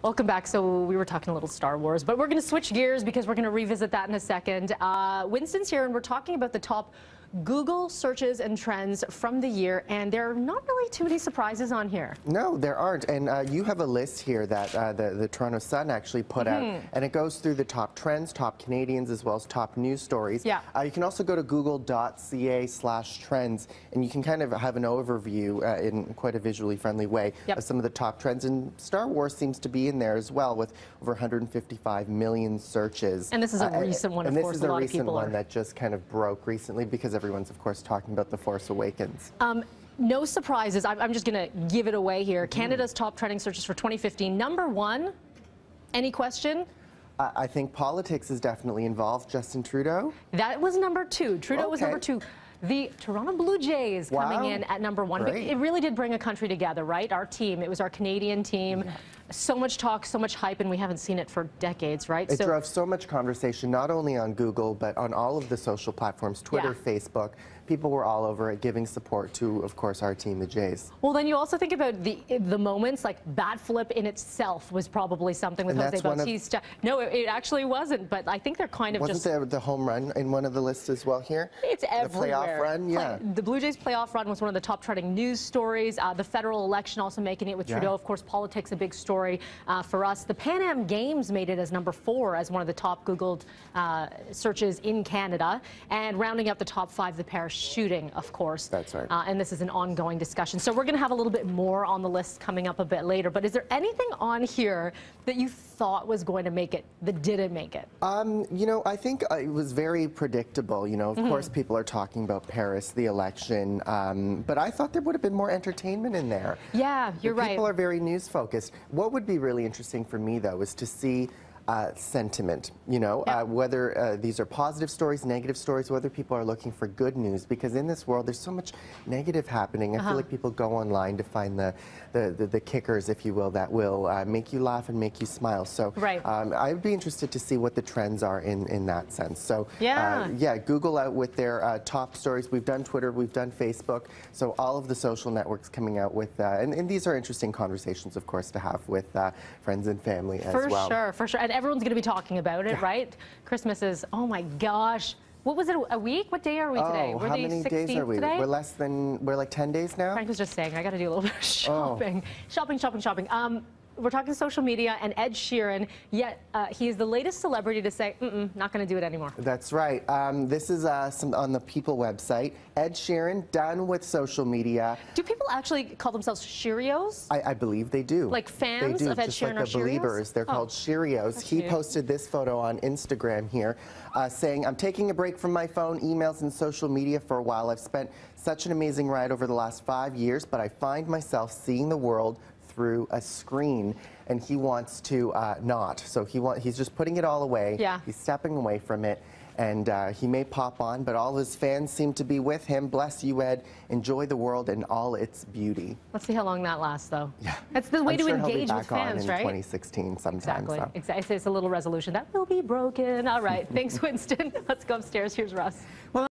Welcome back. So we were talking a little Star Wars, but we're going to switch gears because we're going to revisit that in a second. Winston's here, and we're talking about the top Google searches and trends from the year, and there are not really too many surprises on here. No, there aren't. And you have a list here that the Toronto Sun actually put out, and it goes through the top trends, top Canadians, as well as top news stories. Yeah. You can also go to google.ca/trends, and you can kind of have an overview in quite a visually friendly way of some of the top trends. And Star Wars seems to be in there as well, with over 155 million searches. And this is a recent one, of course. And this is a recent one that just kind of broke recently because everyone's, of course, talking about The Force Awakens. No surprises. I'm just going to give it away here. Canada's top trending searches for 2015. Number one, any question? I think politics is definitely involved. Justin Trudeau? That was number two. Trudeau was number two. The Toronto Blue Jays coming in at number one. But it really did bring a country together, right? Our team. It was our Canadian team. So much talk, so much hype, and we haven't seen it for decades, right? It drove so much conversation, not only on Google, but on all of the social platforms, Twitter, Facebook. People were all over it, giving support to, of course, our team, the Jays. Well, then you also think about the moments, like bat flip in itself was probably something with Jose Bautista. No, it actually wasn't, but I think they're kind of Wasn't there the home run in one of the lists as well here? It's everywhere. The playoff run, The Blue Jays playoff run was one of the top trending news stories. The federal election also making it with Trudeau. Of course, politics, a big story for us. The Pan Am Games made it as number 4 as one of the top Googled searches in Canada. And rounding up the top 5, the Paris shooting, of course. That's right. And this is an ongoing discussion. So we're going to have a little bit more on the list coming up a bit later. But is there anything on here that you thought was going to make it that didn't make it? You know, I think it was very predictable. You know, of course, people are talking about Paris, the election, but I thought there would have been more entertainment in there. Yeah, you're right. People are very news focused. What would be really interesting for me, though, is to see sentiment, you know, whether these are positive stories, negative stories, whether people are looking for good news, because in this world there's so much negative happening. I feel like people go online to find the kickers, if you will, that will make you laugh and make you smile. So I would be interested to see what the trends are in that sense. So yeah, Google out with their top stories. We've done Twitter, we've done Facebook, so all of the social networks coming out with, and these are interesting conversations, of course, to have with friends and family as well. For sure. And everyone's going to be talking about it, right? Christmas is, oh my gosh. What was it, a week? What day are we today? We're how many days are we? Today? We're like 10 days now? Frank was just saying, I got to do a little bit of shopping. Shopping. We're talking social media, and Ed Sheeran, yet he is the latest celebrity to say, not going to do it anymore. That's right. This is on the People website. Ed Sheeran, done with social media. Do people actually call themselves Cheerios? I believe they do. Like fans of Ed Sheeran like the Believers. They're called Cheerios. He posted this photo on Instagram here, saying, I'm taking a break from my phone, emails, and social media for a while. I've spent such an amazing ride over the last 5 years, but I find myself seeing the world through a screen, and he wants to not. So he's just putting it all away. He's stepping away from it, and he may pop on, but all his fans seem to be with him. Bless you, Ed. Enjoy the world and all its beauty. Let's see how long that lasts, though. That's the way to engage with fans, right? In 2016 sometime. Exactly. It's a little resolution that will be broken. All right. Thanks, Winston. Let's go upstairs. Here's Russ.